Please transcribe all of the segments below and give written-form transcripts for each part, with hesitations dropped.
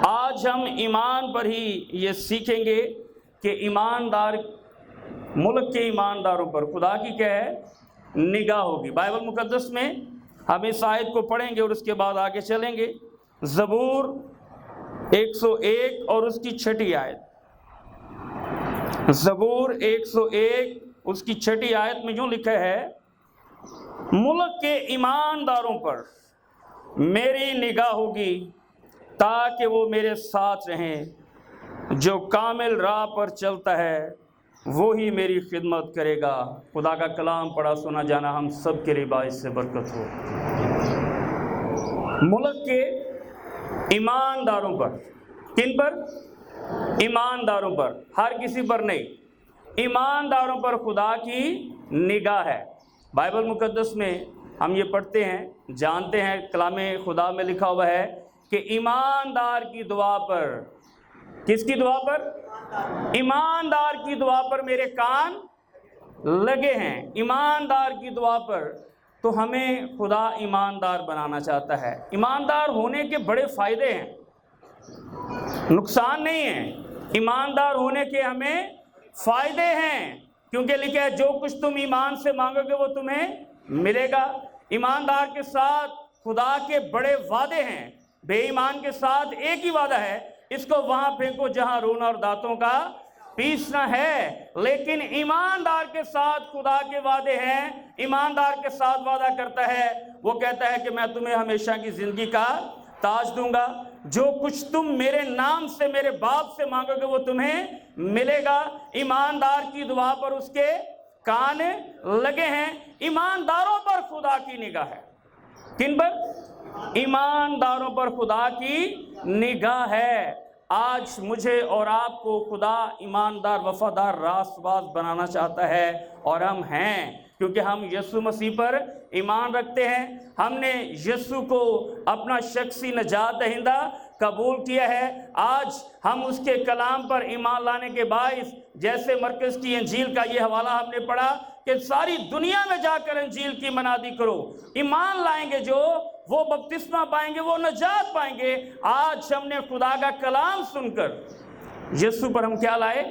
آج ہم ایمان پر ہی یہ سیکھیں گے کہ ایماندار ملک کے ایمانداروں پر خدا کی کیا ہے؟ نگاہ ہوگی۔ بائبل مقدس میں ہم اس آیت کو پڑھیں گے اور اس کے بعد آگے چلیں گے۔ زبور 101 اور اس کی 6 آیت۔ زبور 101 اس کی 6 آیت میں یوں لکھا ہے، ملک کے ایمانداروں پر میری نگاہ ہوگی تاکہ وہ میرے ساتھ رہیں، جو کامل راہ پر چلتا ہے وہی میری خدمت کرے گا۔ خدا کا کلام پڑھا سنا جانا ہم سب کے لیے باعث سے برکت ہو۔ ملک کے ایمانداروں پر، کن پر؟ ایمانداروں پر، ہر کسی پر نہیں، ایمانداروں پر خدا کی نگاہ ہے۔ بائبل مقدس میں ہم یہ پڑھتے ہیں، جانتے ہیں، کلام خدا میں لکھا ہوا ہے کہ ایماندار کی دعا پر، کس کی دعا پر؟ ایماندار کی دعا پر میرے کان لگے ہیں۔ ایماندار کی دعا پر تو ہمیں خدا ایماندار بنانا چاہتا ہے۔ ایماندار ہونے کے بڑے فائدے ہیں، نقصان نہیں ہیں۔ ایماندار ہونے کے ہمیں فائدے ہیں، کیونکہ لکھا ہے جو کچھ تم ایمان سے مانگو گے وہ تمہیں ملے گا۔ ایماندار کے ساتھ خدا کے بڑے وعدے ہیں، بے ایمان کے ساتھ ایک ہی وعدہ ہے، اس کو وہاں پھینکو جہاں رونا اور دانتوں کا پیسنا ہے۔ لیکن ایماندار کے ساتھ خدا کے وعدے ہیں۔ ایماندار کے ساتھ وعدہ کرتا ہے، وہ کہتا ہے کہ میں تمہیں ہمیشہ کی زندگی کا تاج دوں گا، جو کچھ تم میرے نام سے میرے باپ سے مانگو گے وہ تمہیں ملے گا۔ ایماندار کی دعا پر اس کے کان لگے ہیں۔ ایمانداروں پر خدا کی نگاہ ہے۔ کن پر؟ ایمانداروں پر خدا کی نگاہ ہے۔ آج مجھے اور آپ کو خدا ایماندار، وفادار، راست باز بنانا چاہتا ہے، اور ہم ہیں، کیونکہ ہم یسوع مسیح پر ایمان رکھتے ہیں۔ ہم نے یسوع کو اپنا شخصی نجات دہندہ قبول کیا ہے۔ آج ہم اس کے کلام پر ایمان لانے کے باعث، جیسے مرکز کی انجیل کا یہ حوالہ ہم نے پڑھا کہ ساری دنیا میں جا کر انجیل کی منادی کرو، ایمان لائیں گے جو وہ بپتسمہ پائیں گے، وہ نجات پائیں گے۔ آج ہم نے خدا کا کلام سن کر یسوع پر ہم کیا لائے؟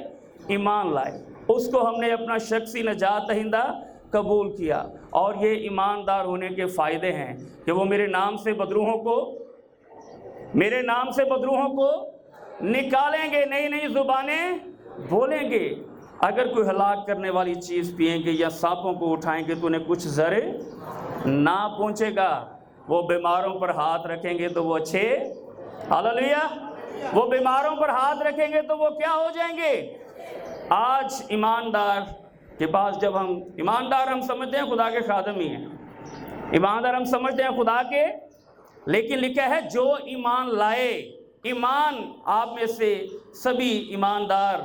ایمان لائے، اس کو ہم نے اپنا شخصی نجات دہندہ قبول کیا۔ اور یہ ایماندار ہونے کے فائدے ہیں کہ وہ میرے نام سے بدروہوں کو نکالیں گے، نئی نئی زبانیں بولیں گے۔ اگر کوئی ہلاک کرنے والی چیز پئیں گے یا سانپوں کو اٹھائیں گے تو انہیں کچھ زر نہ پہنچے گا۔ وہ بیماروں پر ہاتھ رکھیں گے تو وہ اچھے، ہاللیلویا، وہ بیماروں پر ہاتھ رکھیں گے تو وہ کیا ہو جائیں گے؟ آج ایماندار کے پاس جب ایماندار ہم سمجھتے ہیں خدا کے خادم ہی ہیں، ایماندار ہم سمجھتے ہیں خدا کے، لیکن لکھا ہے جو ایمان لائے۔ ایمان آپ میں سے سبھی ایماندار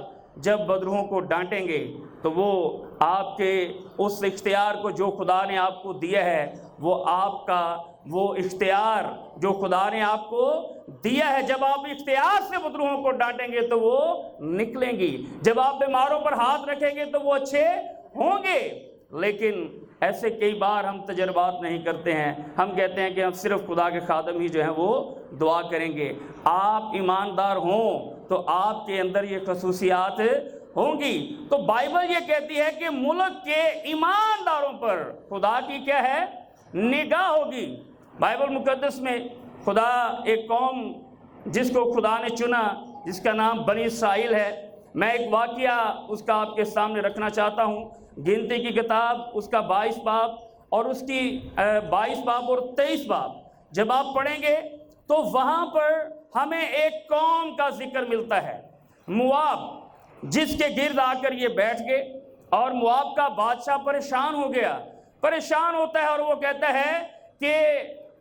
جب بدروہوں کو ڈانٹیں گے تو وہ آپ کے اس اختیار کو جو خدا نے آپ کو دیا ہے، وہ آپ کا وہ اختیار جو خدا نے آپ کو دیا ہے، جب آپ اختیار سے بدروہوں کو ڈانٹیں گے تو وہ نکلیں گی۔ جب آپ بیماروں پر ہاتھ رکھیں گے تو وہ اچھے ہوں گے۔ لیکن ایسے کئی بار ہم تجربات نہیں کرتے ہیں، ہم کہتے ہیں کہ ہم صرف خدا کے خادم ہی جو ہیں وہ دعا کریں گے۔ آپ ایماندار ہوں تو آپ کے اندر یہ خصوصیات ہوں گی۔ تو بائبل یہ کہتی ہے کہ ملک کے ایمانداروں پر خدا کی کیا ہے؟ نگاہ ہوگی۔ بائبل مقدس میں خدا ایک قوم جس کو خدا نے چنا، جس کا نام بنی اسرائیل ہے، میں ایک واقعہ اس کا آپ کے سامنے رکھنا چاہتا ہوں۔ گنتی کی کتاب اس کا 22 باب اور اس کی 22 باب اور 23 باب جب آپ پڑھیں گے تو وہاں پر ہمیں ایک قوم کا ذکر ملتا ہے، مواب، جس کے گرد آ کر یہ بیٹھ گئے، اور مواب کا بادشاہ پریشان ہو گیا، پریشان ہوتا ہے، اور وہ کہتا ہے کہ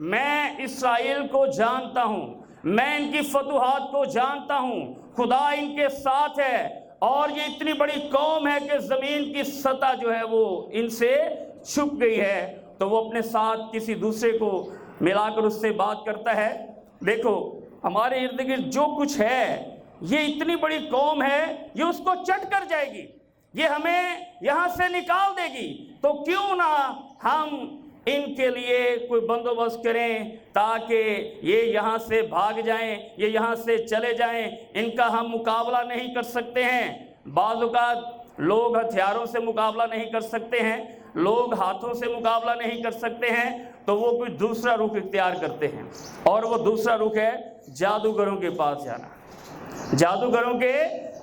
میں اسرائیل کو جانتا ہوں، میں ان کی فتوحات کو جانتا ہوں، خدا ان کے ساتھ ہے، اور یہ اتنی بڑی قوم ہے کہ زمین کی سطح جو ہے وہ ان سے چھپ گئی ہے۔ تو وہ اپنے ساتھ کسی دوسرے کو ملا کر اس سے بات کرتا ہے، دیکھو ہمارے ارد گرد جو کچھ ہے، یہ اتنی بڑی قوم ہے، یہ اس کو چٹ کر جائے گی، یہ ہمیں یہاں سے نکال دے گی، تو کیوں نہ ہم ان کے لیے کوئی بندوبست کریں تاکہ یہ یہاں سے بھاگ جائیں، یہ یہاں سے چلے جائیں، ان کا ہم مقابلہ نہیں کر سکتے ہیں۔ بعض اوقات لوگ ہتھیاروں سے مقابلہ نہیں کر سکتے ہیں، لوگ ہاتھوں سے مقابلہ نہیں کر سکتے ہیں، تو وہ کوئی دوسرا رخ اختیار کرتے ہیں، اور وہ دوسرا رخ ہے جادوگروں کے پاس جانا۔ جادوگروں کے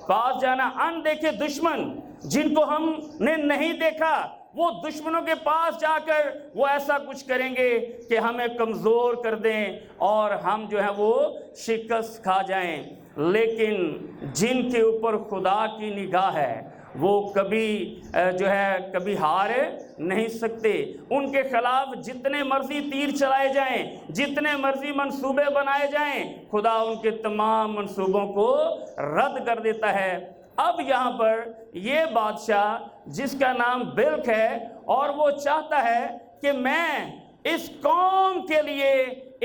پاس جانا، اندیکھے دشمن جن کو ہم نے نہیں دیکھا، وہ دشمنوں کے پاس جا کر وہ ایسا کچھ کریں گے کہ ہمیں کمزور کر دیں اور ہم جو ہے وہ شکست کھا جائیں۔ لیکن جن کے اوپر خدا کی نگاہ ہے وہ کبھی ہار نہیں سکتے۔ ان کے خلاف جتنے مرضی تیر چلائے جائیں، جتنے مرضی منصوبے بنائے جائیں، خدا ان کے تمام منصوبوں کو رد کر دیتا ہے۔ اب یہاں پر یہ بادشاہ جس کا نام بلق ہے، اور وہ چاہتا ہے کہ میں اس قوم کے لیے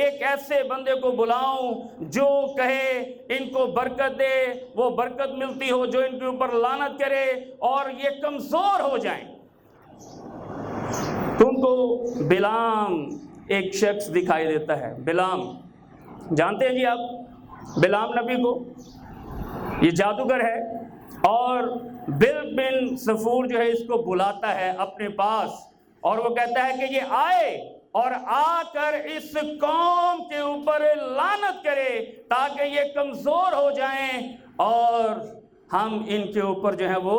ایک ایسے بندے کو بلاؤں جو کہے ان کو برکت دے، وہ برکت ملتی ہو، جو ان کے اوپر لعنت کرے اور یہ کمزور ہو جائیں۔ تم کو بلعام ایک شخص دکھائی دیتا ہے۔ بلعام جانتے ہیں جی آپ بلعام نبی کو؟ یہ جادوگر ہے، اور بلق بن صفور جو ہے اس کو بلاتا ہے اپنے پاس، اور وہ کہتا ہے کہ یہ آئے اور آ کر اس قوم کے اوپر لعنت کرے تاکہ یہ کمزور ہو جائیں اور ہم ان کے اوپر جو ہے وہ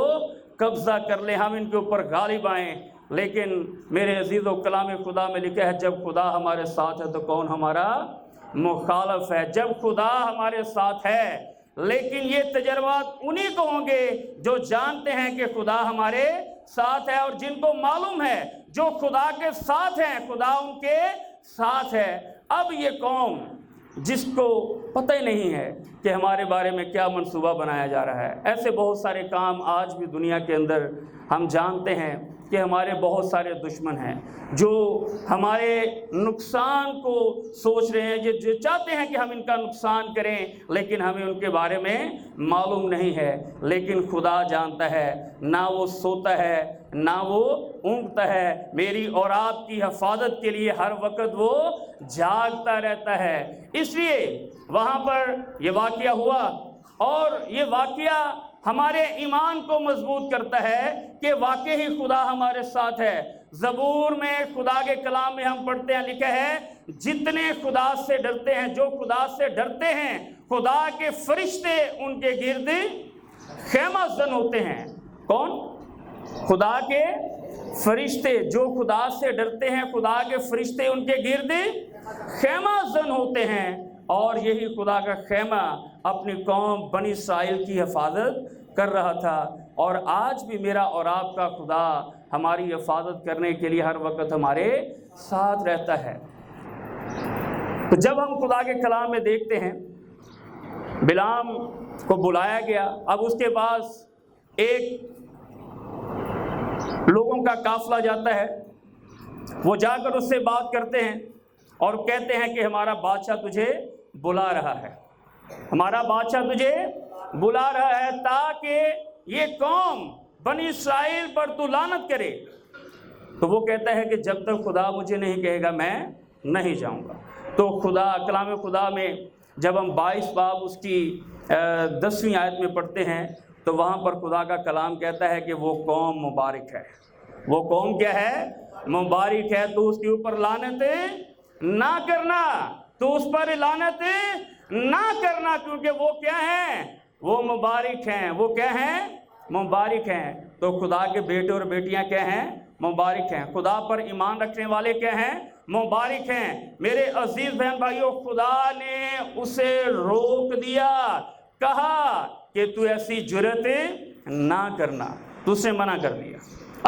قبضہ کر لیں، ہم ان کے اوپر غالب آئیں۔ لیکن میرے عزیز و کلام خدا میں لکھا ہے جب خدا ہمارے ساتھ ہے تو کون ہمارا مخالف ہے؟ جب خدا ہمارے ساتھ ہے، لیکن یہ تجربات انہی کو ہوں گے جو جانتے ہیں کہ خدا ہمارے ساتھ ہے، اور جن کو معلوم ہے جو خدا کے ساتھ ہیں خدا ان کے ساتھ ہے۔ اب یہ قوم جس کو پتہ ہی نہیں ہے کہ ہمارے بارے میں کیا منصوبہ بنایا جا رہا ہے، ایسے بہت سارے کام آج بھی دنیا کے اندر ہم جانتے ہیں کہ ہمارے بہت سارے دشمن ہیں جو ہمارے نقصان کو سوچ رہے ہیں، جو چاہتے ہیں کہ ہم ان کا نقصان کریں، لیکن ہمیں ان کے بارے میں معلوم نہیں ہے۔ لیکن خدا جانتا ہے، نہ وہ سوتا ہے نہ وہ اونگتا ہے، میری اور آپ کی حفاظت کے لیے ہر وقت وہ جاگتا رہتا ہے۔ اس لیے وہاں پر یہ واقعہ ہوا، اور یہ واقعہ ہمارے ایمان کو مضبوط کرتا ہے کہ واقعی ہی خدا ہمارے ساتھ ہے۔ زبور میں خدا کے کلام میں ہم پڑھتے ہیں، لکھا ہے جتنے خدا سے ڈرتے ہیں، جو خدا سے ڈرتے ہیں، خدا کے فرشتے ان کے گرد خیمہ زن ہوتے ہیں۔ کون؟ خدا کے فرشتے، جو خدا سے ڈرتے ہیں، خدا کے فرشتے ان کے گرد خیمہ زن ہوتے ہیں، اور یہی خدا کا خیمہ اپنی قوم بنی اسرائیل کی حفاظت کر رہا تھا۔ اور آج بھی میرا اور آپ کا خدا ہماری حفاظت کرنے کے لیے ہر وقت ہمارے ساتھ رہتا ہے۔ تو جب ہم خدا کے کلام میں دیکھتے ہیں بلعام کو بلایا گیا، اب اس کے پاس ایک لوگوں کا قافلہ جاتا ہے، وہ جا کر اس سے بات کرتے ہیں اور کہتے ہیں کہ ہمارا بادشاہ تجھے بلا رہا ہے، ہمارا بادشاہ تجھے بلا رہا ہے تاکہ یہ قوم بنی اسرائیل پر تو لعنت کرے۔ تو وہ کہتا ہے کہ جب تک خدا مجھے نہیں کہے گا میں نہیں جاؤں گا۔ تو خدا کلام خدا میں جب ہم 22 باب اس کی 10ویں آیت میں پڑھتے ہیں تو وہاں پر خدا کا کلام کہتا ہے کہ وہ قوم مبارک ہے۔ وہ قوم کیا ہے؟ مبارک ہے۔ تو اس کے اوپر لعنت نہ کرنا، تو اس پر لعنت نہ کرنا، کیونکہ وہ کیا ہیں؟ وہ مبارک ہیں۔ وہ کیا ہیں؟ مبارک ہیں۔ تو خدا کے بیٹے اور بیٹیاں کیا ہیں؟ مبارک ہیں۔ خدا پر ایمان رکھنے والے کیا ہیں؟ مبارک ہیں۔ میرے عزیز بہن بھائیوں، خدا نے اسے روک دیا، کہا کہ تو ایسی جرت نہ کرنا، تو اسے منع کر دیا۔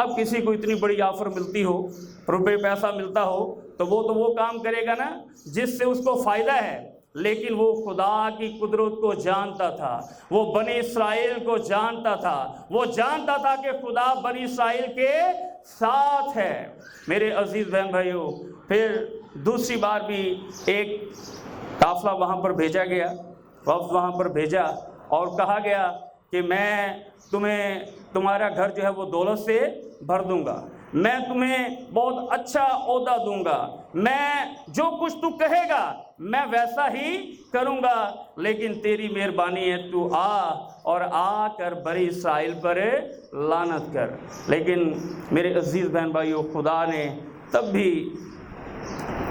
اب کسی کو اتنی بڑی آفر ملتی ہو، روپے پیسہ ملتا ہو، تو وہ کام کرے گا نا جس سے اس کو فائدہ ہے۔ لیکن وہ خدا کی قدرت کو جانتا تھا، وہ بنی اسرائیل کو جانتا تھا، وہ جانتا تھا کہ خدا بنی اسرائیل کے ساتھ ہے۔ میرے عزیز بہن بھائیوں، پھر دوسری بار بھی ایک قافلہ وہاں پر بھیجا گیا، وفد وہاں پر بھیجا، اور کہا گیا کہ میں تمہارا گھر جو ہے وہ دولت سے بھر دوں گا، میں تمہیں بہت اچھا عہدہ دوں گا، میں جو کچھ تو کہے گا میں ویسا ہی کروں گا، لیکن تیری مہربانی ہے تو اور آ کر بنی اسرائیل پر لعنت کر۔ لیکن میرے عزیز بہن بھائیو، خدا نے تب بھی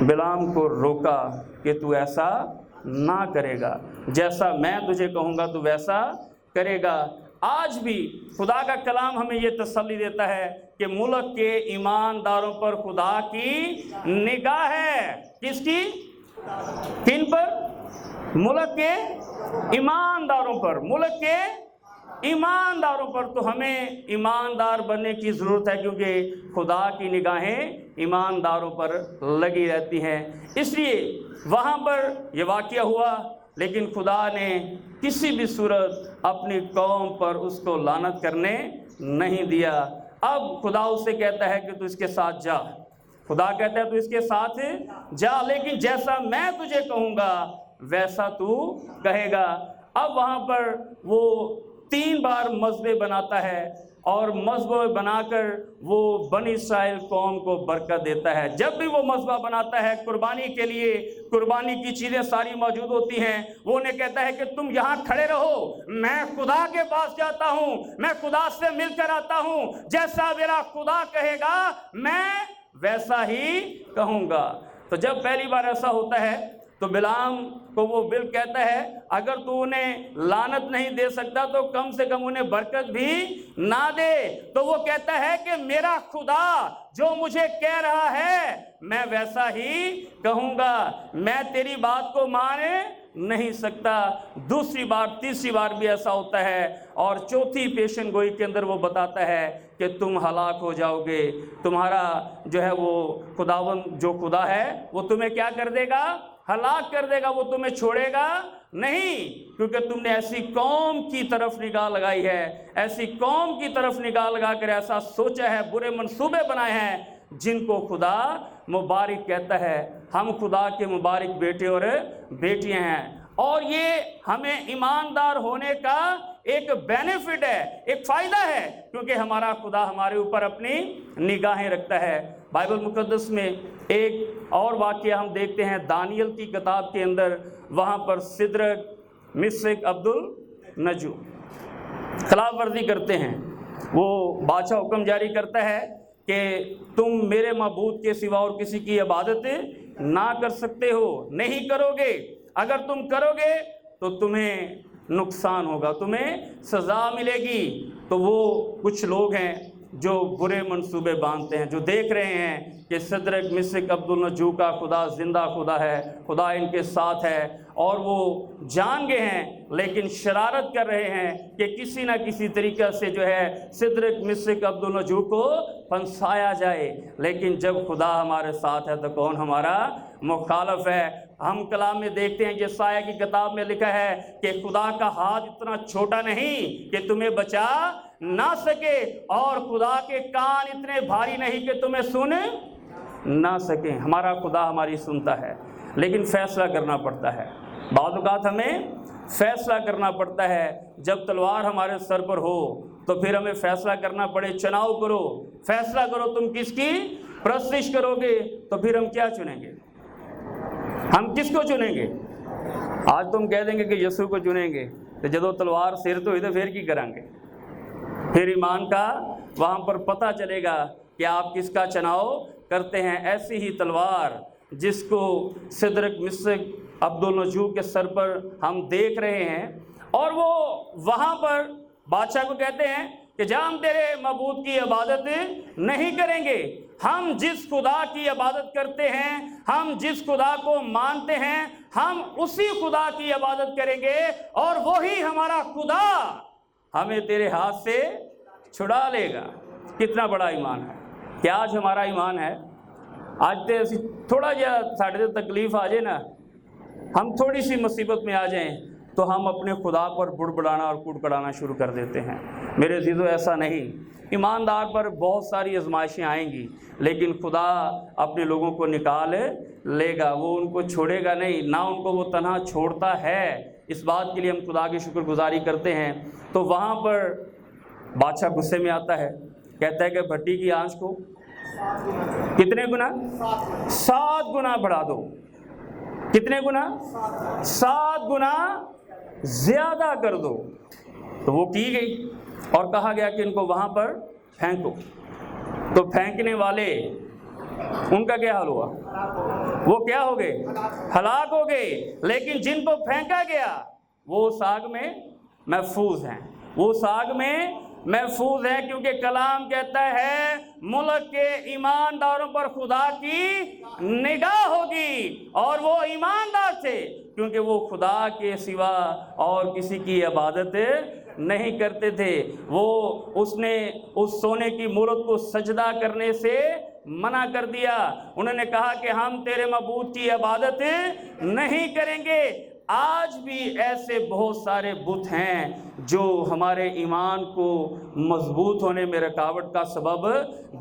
بلعام کو روکا کہ تو ایسا نہ کرے گا، جیسا میں تجھے کہوں گا تو ویسا کرے گا۔ آج بھی خدا کا کلام ہمیں یہ تسلی دیتا ہے کہ ملک کے ایمانداروں پر خدا کی نگاہ ہے۔ کس کی؟ کن پر؟ ملک کے ایمانداروں پر، ملک کے ایمانداروں پر۔ تو ہمیں ایماندار بننے کی ضرورت ہے، کیونکہ خدا کی نگاہیں ایمانداروں پر لگی رہتی ہیں۔ اس لیے وہاں پر یہ واقعہ ہوا، لیکن خدا نے کسی بھی صورت اپنی قوم پر اس کو لعنت کرنے نہیں دیا۔ اب خدا اس سے کہتا ہے کہ تو اس کے ساتھ جا، خدا کہتا ہے تو اس کے ساتھ جا، لیکن جیسا میں تجھے کہوں گا ویسا تو کہے گا۔ اب وہاں پر وہ 3 بار مذبح بناتا ہے، اور مذبح بنا کر وہ بنی اسرائیل قوم کو برکت دیتا ہے۔ جب بھی وہ مذبح بناتا ہے قربانی کے لیے، قربانی کی چیزیں ساری موجود ہوتی ہیں، وہ انہیں کہتا ہے کہ تم یہاں کھڑے رہو، میں خدا کے پاس جاتا ہوں، میں خدا سے مل کر آتا ہوں، جیسا میرا خدا کہے گا میں ویسا ہی کہوں گا۔ تو جب پہلی بار ایسا ہوتا ہے تو بلعام کو وہ بل کہتا ہے اگر تو انہیں لعنت نہیں دے سکتا تو کم سے کم انہیں برکت بھی نہ دے۔ تو وہ کہتا ہے کہ میرا خدا جو مجھے کہہ رہا ہے میں ویسا ہی کہوں گا، میں تیری بات کو مان نہیں سکتا۔ دوسری بار تیسری بار بھی ایسا ہوتا ہے، اور چوتھی پیشن گوئی کے اندر وہ بتاتا ہے کہ تم ہلاک ہو جاؤ گے، تمہارا جو ہے وہ خداوند جو خدا ہے وہ تمہیں کیا کر دے گا؟ ہلاک کر دے گا، وہ تمہیں چھوڑے گا نہیں، کیونکہ تم نے ایسی قوم کی طرف نگاہ لگائی ہے، ایسی قوم کی طرف نگاہ لگا کر ایسا سوچا ہے، برے منصوبے بنائے ہیں جن کو خدا مبارک کہتا ہے۔ ہم خدا کے مبارک بیٹے اور بیٹیاں ہیں، اور یہ ہمیں ایماندار ہونے کا ایک بینیفٹ ہے، ایک فائدہ ہے، کیونکہ ہمارا خدا ہمارے اوپر اپنی نگاہیں رکھتا ہے۔ بائبل مقدس میں ایک اور واقعہ ہم دیکھتے ہیں دانیل کی کتاب کے اندر، وہاں پر سدرک مسک عبدالنجو خلاف ورزی کرتے ہیں۔ وہ بادشاہ حکم جاری کرتا ہے کہ تم میرے معبود کے سوا اور کسی کی عبادت نہ کر سکتے ہو، نہیں کرو گے، اگر تم کرو گے تو تمہیں نقصان ہوگا، تمہیں سزا ملے گی۔ تو وہ کچھ لوگ ہیں جو برے منصوبے باندھتے ہیں، جو دیکھ رہے ہیں کہ سدرک مسک عبدالنجو کا خدا زندہ خدا ہے، خدا ان کے ساتھ ہے، اور وہ جان گئے ہیں لیکن شرارت کر رہے ہیں کہ کسی نہ کسی طریقہ سے جو ہے سدرک مسک عبدالنجو کو پھنسایا جائے۔ لیکن جب خدا ہمارے ساتھ ہے تو کون ہمارا مخالف ہے؟ ہم کلام میں دیکھتے ہیں، یسایہ کی کتاب میں لکھا ہے کہ خدا کا ہاتھ اتنا چھوٹا نہیں کہ تمہیں بچا نہ سکے، اور خدا کے کان اتنے بھاری نہیں کہ تمہیں سن نہ سکیں۔ ہمارا خدا ہماری سنتا ہے، لیکن فیصلہ کرنا پڑتا ہے۔ بعض اوقات ہمیں فیصلہ کرنا پڑتا ہے، جب تلوار ہمارے سر پر ہو تو پھر ہمیں فیصلہ کرنا پڑے، چناؤ کرو، فیصلہ کرو تم کس کی پرستش کرو گے۔ تو پھر ہم کیا چنیں گے؟ ہم کس کو چنیں گے؟ آج تم کہہ دیں گے کہ یسوع کو چنیں گے، تو جدو تلوار سر تو ہوئی تو پھر کی کریں گے؟ پھر ایمان کا وہاں پر پتہ چلے گا کہ آپ کس کا چناؤ کرتے ہیں۔ ایسی ہی تلوار جس کو سدرک مسک عبدالنجو کے سر پر ہم دیکھ رہے ہیں، اور وہ وہاں پر بادشاہ کو کہتے ہیں کہ جا ہم تیرے معبود کی عبادت نہیں کریں گے، ہم جس خدا کی عبادت کرتے ہیں، ہم جس خدا کو مانتے ہیں، ہم اسی خدا کی عبادت کریں گے، اور وہی ہمارا خدا ہمیں تیرے ہاتھ سے چھڑا لے گا۔ کتنا بڑا ایمان ہے! کہ آج ہمارا ایمان ہے، آج تھوڑا جا ساڑھے تکلیف آ جائے نا، ہم تھوڑی سی مصیبت میں آ جائیں تو ہم اپنے خدا پر بڑبڑانا اور کڑکڑانا شروع کر دیتے ہیں۔ میرے عزیزو، ایسا نہیں۔ ایماندار پر بہت ساری آزمائشیں آئیں گی، لیکن خدا اپنے لوگوں کو نکال لے گا، وہ ان کو چھوڑے گا نہیں، نہ ان کو وہ تنہا چھوڑتا ہے۔ اس بات کے لیے ہم خدا کی شکر گزاری کرتے ہیں۔ تو وہاں پر بادشاہ غصے میں آتا ہے، کہتا ہے کہ بھٹی کی آنچ کو کتنے گنا؟ 7 گنا بڑھا دو۔ کتنے گنا؟ 7 گنا زیادہ کر دو۔ تو وہ کی گئی اور کہا گیا کہ ان کو وہاں پر پھینکو۔ تو پھینکنے والے ان کا کیا حال ہوا؟ وہ کیا ہو گئے؟ ہلاک ہو گئے۔ لیکن جن کو پھینکا گیا وہ اس آگ میں محفوظ ہیں، وہ اس آگ میں محفوظ ہیں، کیونکہ کلام کہتا ہے ملک کے ایمانداروں پر خدا کی نگاہ ہوگی، اور وہ ایماندار تھے کیونکہ وہ خدا کے سوا اور کسی کی عبادت نہیں کرتے تھے۔ وہ اس نے اس سونے کی مورت کو سجدہ کرنے سے منع کر دیا۔ انہوں نے کہا کہ ہم تیرے معبود کی عبادت نہیں کریں گے۔ آج بھی ایسے بہت سارے بت ہیں جو ہمارے ایمان کو مضبوط ہونے میں رکاوٹ کا سبب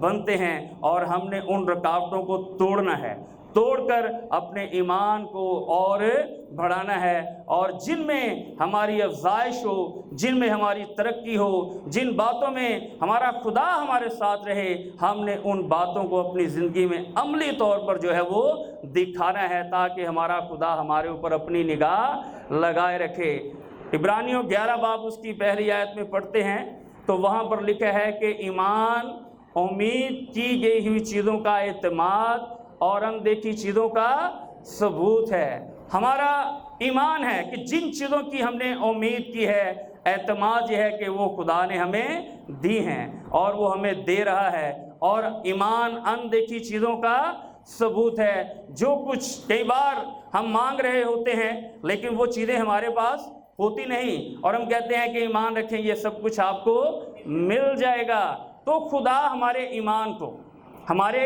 بنتے ہیں، اور ہم نے ان رکاوٹوں کو توڑنا ہے، توڑ کر اپنے ایمان کو اور بڑھانا ہے، اور جن میں ہماری افزائش ہو، جن میں ہماری ترقی ہو، جن باتوں میں ہمارا خدا ہمارے ساتھ رہے، ہم نے ان باتوں کو اپنی زندگی میں عملی طور پر جو ہے وہ دکھانا ہے، تاکہ ہمارا خدا ہمارے اوپر اپنی نگاہ لگائے رکھے۔ عبرانیوں 11 باب اس کی پہلی آیت میں پڑھتے ہیں تو وہاں پر لکھا ہے کہ ایمان امید کی گئی ہوئی چیزوں کا اعتماد اور اندیکھی چیزوں کا ثبوت ہے۔ ہمارا ایمان ہے کہ جن چیزوں کی ہم نے امید کی ہے، اعتماد یہ ہے کہ وہ خدا نے ہمیں دی ہیں اور وہ ہمیں دے رہا ہے، اور ایمان اندیکھی چیزوں کا ثبوت ہے۔ جو کچھ کئی بار ہم مانگ رہے ہوتے ہیں لیکن وہ چیزیں ہمارے پاس ہوتی نہیں، اور ہم کہتے ہیں کہ ایمان رکھیں یہ سب کچھ آپ کو مل جائے گا۔ تو خدا ہمارے ایمان کو، ہمارے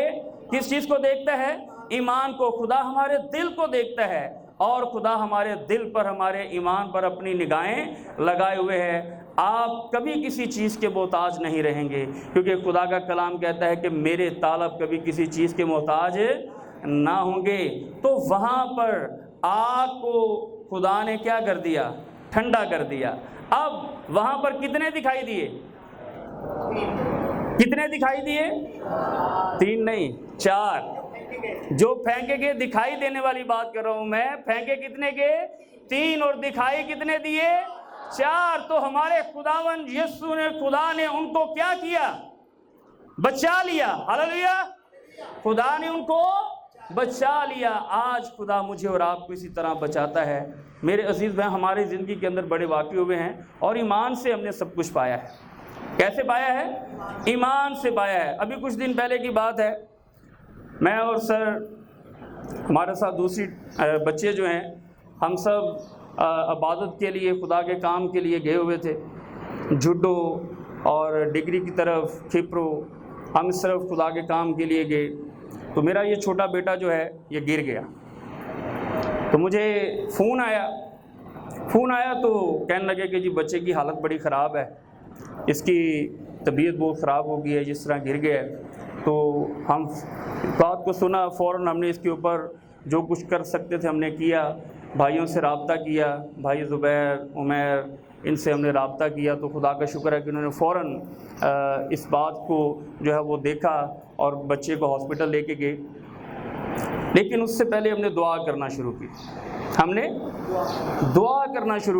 کس چیز کو دیکھتا ہے؟ ایمان کو۔ خدا ہمارے دل کو دیکھتا ہے، اور خدا ہمارے دل پر، ہمارے ایمان پر اپنی نگاہیں لگائے ہوئے ہے۔ آپ کبھی کسی چیز کے محتاج نہیں رہیں گے، کیونکہ خدا کا کلام کہتا ہے کہ میرے طالب کبھی کسی چیز کے محتاج نہ ہوں گے۔ تو وہاں پر آگ کو خدا نے کیا کر دیا؟ ٹھنڈا کر دیا۔ اب وہاں پر کتنے دکھائی دیے؟ کتنے دکھائی دیے؟ 3 نہیں 4۔ جو پھینکے گئے، دکھائی دینے والی بات کر رہا ہوں میں، پھینکے کتنے گئے؟ 3، اور دکھائی کتنے دیے؟ 4۔ تو ہمارے خداوند یسوع نے، خدا نے ان کو کیا کیا؟ بچا لیا۔ ہاللیلویا! خدا نے ان کو بچا لیا۔ آج خدا مجھے اور آپ کو اسی طرح بچاتا ہے۔ میرے عزیز بھائی، ہماری زندگی کے اندر بڑے واقعے ہوئے ہیں، اور ایمان سے ہم نے سب کچھ پایا ہے۔ کیسے پایا ہے؟ ایمان سے پایا ہے۔ ابھی کچھ دن پہلے کی بات ہے، میں اور سر، ہمارے ساتھ دوسری بچے جو ہیں، ہم سب عبادت کے لیے، خدا کے کام کے لیے گئے ہوئے تھے، جھڈو اور ڈگری کی طرف، کھپرو، ہم اس طرف خدا کے کام کے لیے گئے۔ تو میرا یہ چھوٹا بیٹا جو ہے یہ گر گیا۔ تو مجھے فون آیا تو کہنے لگے کہ جی بچے کی حالت بڑی خراب ہے، اس کی طبیعت بہت خراب ہو گئی ہے، جس طرح گر گیا ہے۔ تو ہم بات کو سنا، فوراً ہم نے اس کے اوپر جو کچھ کر سکتے تھے ہم نے کیا، بھائیوں سے رابطہ کیا، بھائی زبیر، عمیر، ان سے ہم نے رابطہ کیا۔ تو خدا کا شکر ہے کہ انہوں نے فوراً اس بات کو جو ہے وہ دیکھا اور بچے کو ہاسپٹل لے کے گئے۔ لیکن اس سے پہلے ہم نے دعا کرنا شروع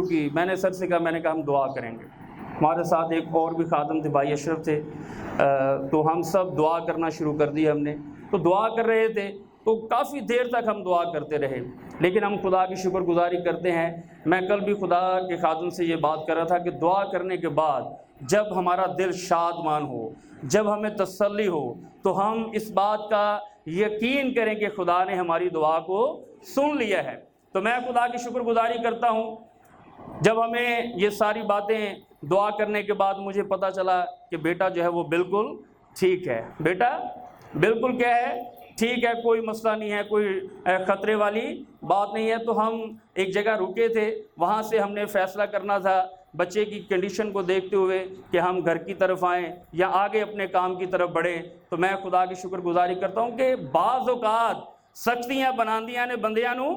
کی، میں نے سر سے کہا، میں نے کہا ہم دعا کریں گے۔ ہمارے ساتھ ایک اور بھی خادم تھے، بھائی اشرف تھے، تو ہم سب دعا کرنا شروع کر دی ہم نے۔ تو دعا کر رہے تھے تو کافی دیر تک ہم دعا کرتے رہے، لیکن ہم خدا کی شکر گزاری کرتے ہیں۔ میں کل بھی خدا کے خادم سے یہ بات کر رہا تھا کہ دعا کرنے کے بعد جب ہمارا دل شادمان ہو، جب ہمیں تسلی ہو، تو ہم اس بات کا یقین کریں کہ خدا نے ہماری دعا کو سن لیا ہے۔ تو میں خدا کی شکر گزاری کرتا ہوں، جب ہمیں یہ ساری باتیں دعا کرنے کے بعد مجھے پتہ چلا کہ بیٹا جو ہے وہ بالکل ٹھیک ہے۔ بیٹا بالکل کیا ہے؟ ٹھیک ہے، کوئی مسئلہ نہیں ہے، کوئی خطرے والی بات نہیں ہے۔ تو ہم ایک جگہ رکے تھے، وہاں سے ہم نے فیصلہ کرنا تھا بچے کی کنڈیشن کو دیکھتے ہوئے کہ ہم گھر کی طرف آئیں یا آگے اپنے کام کی طرف بڑھیں۔ تو میں خدا کی شکر گزاری کرتا ہوں کہ بعض اوقات سختیاں بناندیاں نے بندیاں نو،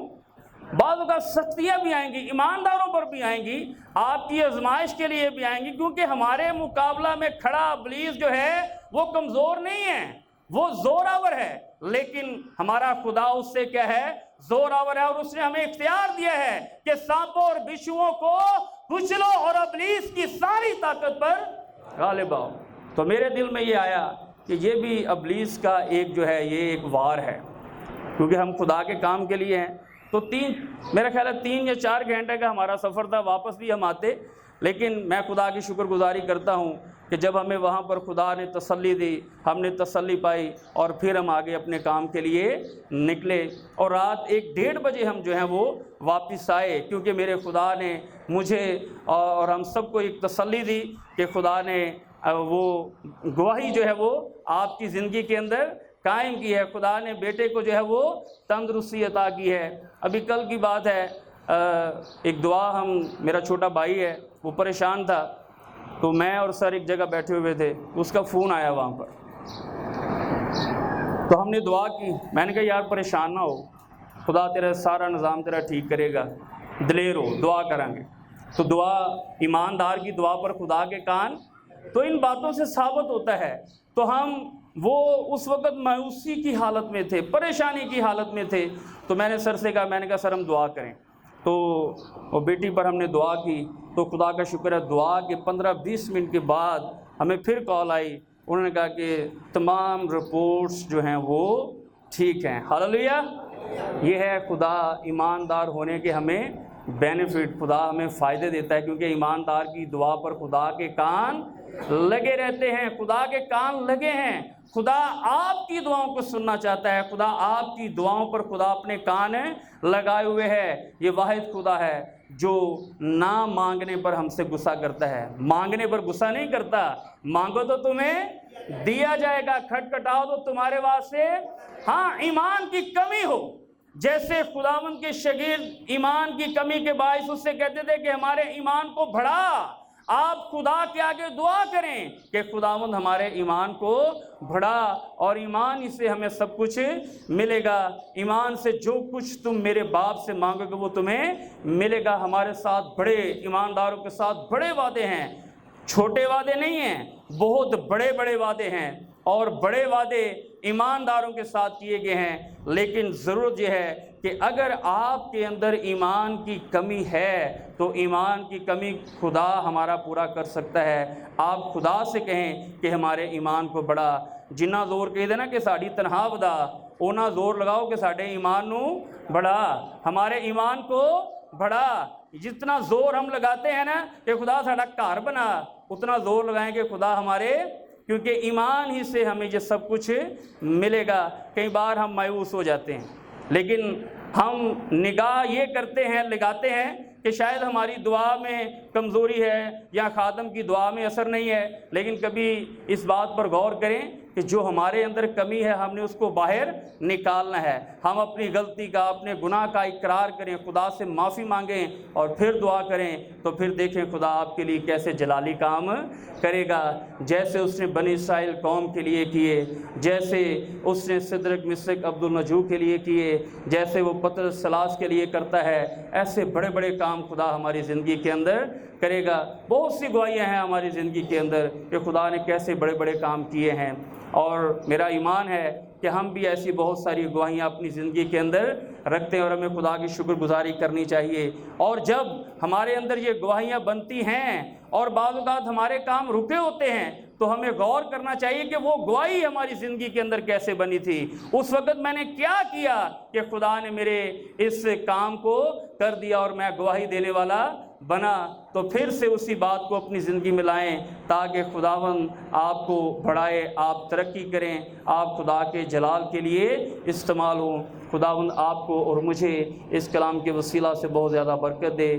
بعض اوقات سختیاں بھی آئیں گی، ایمانداروں پر بھی آئیں گی، آپ کی آزمائش کے لیے بھی آئیں گی، کیونکہ ہمارے مقابلہ میں کھڑا ابلیس جو ہے وہ کمزور نہیں ہے، وہ زوراور ہے، لیکن ہمارا خدا اس سے کیا ہے؟ زوراور ہے، اور اس نے ہمیں اختیار دیا ہے کہ سانپوں اور بچھوؤں کو کچلو اور ابلیس کی ساری طاقت پر غالب آؤ۔ تو میرے دل میں یہ آیا کہ یہ بھی ابلیس کا ایک جو ہے یہ ایک وار ہے، کیونکہ ہم خدا کے کام کے لیے ہیں۔ تو میرا خیال ہے 3 یا 4 گھنٹے کا ہمارا سفر تھا، واپس بھی ہم آتے، لیکن میں خدا کی شکر گزاری کرتا ہوں کہ جب ہمیں وہاں پر خدا نے تسلی دی، ہم نے تسلی پائی، اور پھر ہم آگے اپنے کام کے لیے نکلے، اور رات 1-1:30 بجے ہم جو ہیں وہ واپس آئے، کیونکہ میرے خدا نے مجھے اور ہم سب کو ایک تسلی دی کہ خدا نے وہ گواہی جو ہے وہ آپ کی زندگی کے اندر قائم کی ہے، خدا نے بیٹے کو جو ہے وہ تندرستی عطا کی ہے۔ ابھی کل کی بات ہے، ایک دعا میرا چھوٹا بھائی ہے، وہ پریشان تھا، تو میں اور سر ایک جگہ بیٹھے ہوئے تھے، اس کا فون آیا وہاں پر، تو ہم نے دعا کی۔ میں نے کہا یار پریشان نہ ہو، خدا تیرا سارا نظام تیرا ٹھیک کرے گا، دلیر ہو، دعا کریں گے۔ تو دعا، ایماندار کی دعا پر خدا کے کان، تو ان باتوں سے ثابت ہوتا ہے۔ تو وہ اس وقت مایوسی کی حالت میں تھے، پریشانی کی حالت میں تھے، تو میں نے سر سے کہا، میں نے کہا سر ہم دعا کریں، تو وہ بیٹی پر ہم نے دعا کی، تو خدا کا شکر ہے دعا کے 15-20 منٹ کے بعد ہمیں پھر کال آئی، انہوں نے کہا کہ تمام رپورٹس جو ہیں وہ ٹھیک ہیں۔ ہاللیلویا! یہ ہے خدا ایماندار ہونے کے ہمیں بینیفٹ، خدا ہمیں فائدے دیتا ہے، کیونکہ ایماندار کی دعا پر خدا کے کان لگے رہتے ہیں، خدا کے کان لگے ہیں۔ خدا آپ کی دعاؤں کو سننا چاہتا ہے، خدا آپ کی دعاؤں پر خدا اپنے کان لگائے ہوئے ہے۔ یہ واحد خدا ہے جو نہ مانگنے پر ہم سے غصہ کرتا ہے، مانگنے پر غصہ نہیں کرتا۔ مانگو تو تمہیں دیا جائے گا، کھٹکھٹاؤ تو تمہارے واسطے، ہاں ایمان کی کمی ہو، جیسے خداوند کے شاگرد ایمان کی کمی کے باعث اس سے کہتے تھے کہ ہمارے ایمان کو بڑھا۔ آپ خدا کے آگے دعا کریں کہ خداوند ہمارے ایمان کو بڑھا، اور ایمان ہی سے ہمیں سب کچھ ملے گا۔ ایمان سے جو کچھ تم میرے باپ سے مانگو گے وہ تمہیں ملے گا۔ ہمارے ساتھ بڑے ایمانداروں کے ساتھ بڑے وعدے ہیں، چھوٹے وعدے نہیں ہیں، بہت بڑے بڑے وعدے ہیں، اور بڑے وعدے ایمانداروں کے ساتھ کیے گئے ہیں۔ لیکن ضرورت یہ ہے کہ اگر آپ کے اندر ایمان کی کمی ہے تو ایمان کی کمی خدا ہمارا پورا کر سکتا ہے۔ آپ خدا سے کہیں کہ ہمارے ایمان کو بڑھا، جنہ زور کہہ دینا کہ ساڑی تنہا بدا، اونا زور لگاؤ کہ ساڑے ایمان نو بڑھا، ہمارے ایمان کو بڑھا۔ جتنا زور ہم لگاتے ہیں نا کہ خدا ساڑا گھر بنا، اتنا زور لگائیں کہ خدا ہمارے، کیونکہ ایمان ہی سے ہمیں یہ سب کچھ ملے گا۔ کئی بار ہم مایوس ہو جاتے ہیں، لیکن ہم نگاہ یہ کرتے ہیں، لگاتے ہیں کہ شاید ہماری دعا میں کمزوری ہے یا خادم کی دعا میں اثر نہیں ہے، لیکن کبھی اس بات پر غور کریں کہ جو ہمارے اندر کمی ہے ہم نے اس کو باہر نکالنا ہے۔ ہم اپنی غلطی کا، اپنے گناہ کا اقرار کریں، خدا سے معافی مانگیں اور پھر دعا کریں، تو پھر دیکھیں خدا آپ کے لیے کیسے جلالی کام کرے گا۔ جیسے اس نے بنی اسرائیل قوم کے لیے کیے، جیسے اس نے سدرک مسک عبدالنجو کے لیے کیے، جیسے وہ پطرس سلاس کے لیے کرتا ہے، ایسے بڑے بڑے کام خدا ہماری زندگی کے اندر کرے گا۔ بہت سی گواہیاں ہیں ہماری زندگی کے اندر کہ خدا نے کیسے بڑے بڑے کام کیے ہیں، اور میرا ایمان ہے کہ ہم بھی ایسی بہت ساری گواہیاں اپنی زندگی کے اندر رکھتے ہیں، اور ہمیں خدا کی شکر گزاری کرنی چاہیے۔ اور جب ہمارے اندر یہ گواہیاں بنتی ہیں اور بعض اوقات ہمارے کام رکے ہوتے ہیں، تو ہمیں غور کرنا چاہیے کہ وہ گواہی ہماری زندگی کے اندر کیسے بنی تھی، اس وقت میں نے کیا کیا کہ خدا نے میرے اس کام کو کر دیا اور میں گواہی دینے والا بنا۔ تو پھر سے اسی بات کو اپنی زندگی میں لائیں تاکہ خداوند آپ کو بڑھائے، آپ ترقی کریں، آپ خدا کے جلال کے لیے استعمال ہوں۔ خداوند آپ کو اور مجھے اس کلام کے وسیلہ سے بہت زیادہ برکت دے۔